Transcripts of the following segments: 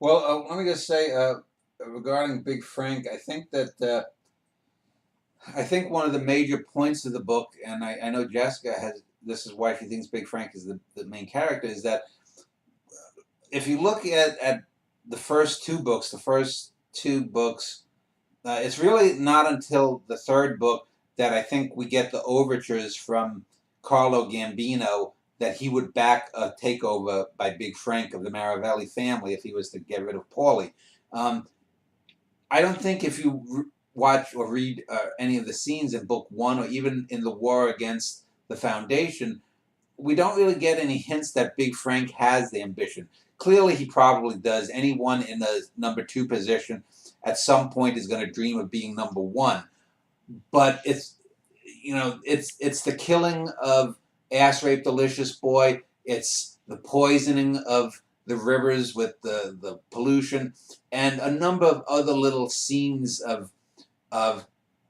Well, let me just say regarding Big Frank, I think one of the major points of the book, and I know Jessica has this is why she thinks Big Frank is the main character, is that if you look at the first two books, it's really not until the third book that I think we get the overtures from Carlo Gambino that he would back a takeover by Big Frank of the Maravelli family if he was to get rid of Paulie. Um, I don't think if you watch or read any of the scenes in book one or even in the war against the Foundation, we don't really get any hints that Big Frank has the ambition. Clearly, he probably does. Anyone in the number two position at some point is going to dream of being number one. But it's the killing of Ass Rape Delicious Boy. It's the poisoning of the rivers with the pollution, and a number of other little scenes of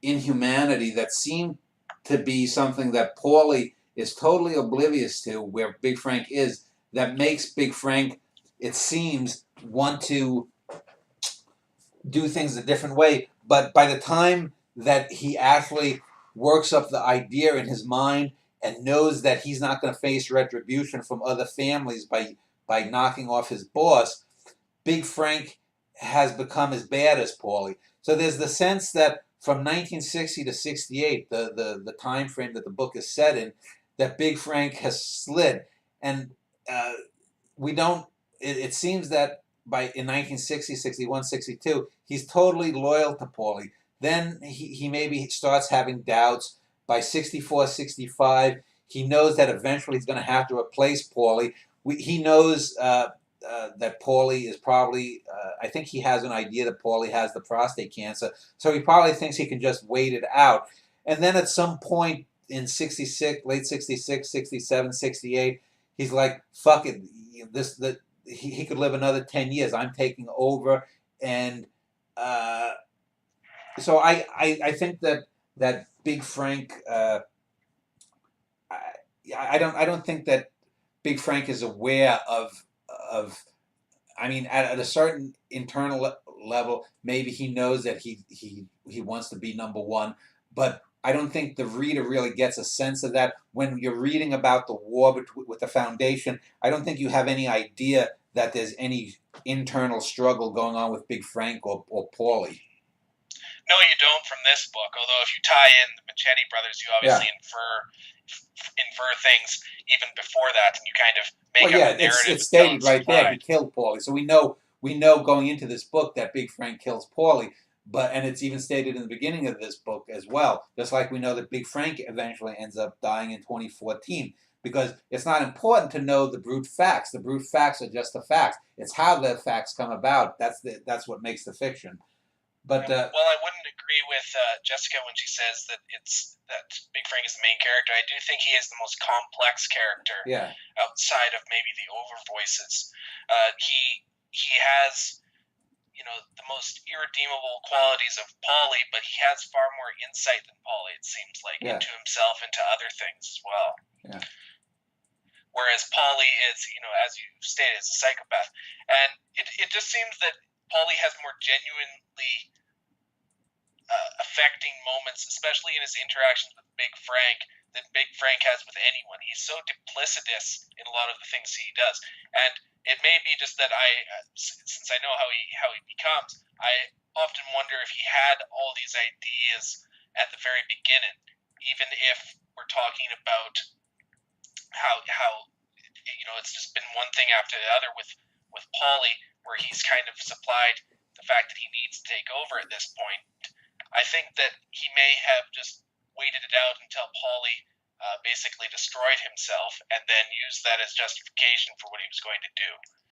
inhumanity that seem to be something that Paulie is totally oblivious to, where Big Frank is, that makes Big Frank, it seems, want to do things a different way. But by the time that he actually works up the idea in his mind and knows that he's not going to face retribution from other families by knocking off his boss, Big Frank has become as bad as Paulie. So there's the sense that from 1960 to 68, the time frame that the book is set in, that Big Frank has slid. And uh, we don't, it seems that in 1960, 61, 62, he's totally loyal to Paulie. Then he maybe starts having doubts. By 64, 65, he knows that eventually he's going to have to replace Paulie. He knows that Paulie is probably, I think he has an idea that Paulie has the prostate cancer. So he probably thinks he can just wait it out. And then at some point in 66, late 66, 67, 68, he's like, fuck it. He could live another 10 years. I'm taking over. And uh, so I think that Big Frank, I don't think that Big Frank is aware of I mean, at a certain internal level, maybe he knows that he wants to be number one, but I don't think the reader really gets a sense of that when you're reading about the war with the Foundation. I don't think you have any idea that there's any internal struggle going on with Big Frank or Paulie. No, you don't from this book. Although if you tie in the Machete brothers, you obviously infer things even before that, and you kind of make up a narrative. It's stated right there. He killed Paulie, so we know going into this book that Big Frank kills Paulie. And it's even stated in the beginning of this book as well. Just like we know that Big Frank eventually ends up dying in 2014, because it's not important to know the brute facts. The brute facts are just the facts. It's how the facts come about. That's what makes the fiction. But well, I wouldn't agree with Jessica when she says that Big Frank is the main character. I do think he is the most complex character. Yeah. Outside of maybe the over voices, he has the most irredeemable qualities of Paulie, but he has far more insight than Paulie. It seems like into himself, into other things as well. Yeah. Whereas Paulie is, as you stated, is a psychopath, and it just seems that Paulie has more genuinely affecting moments, especially in his interactions with Big Frank, than Big Frank has with anyone. He's so duplicitous in a lot of the things he does, and it may be just that since I know how he becomes, I often wonder if he had all these ideas at the very beginning, even if we're talking about how it's just been one thing after the other with Paulie, where he's kind of supplied the fact that he needs to take over at this point. I think that he may have just waited it out until Paulie basically destroyed himself, and then used that as justification for what he was going to do.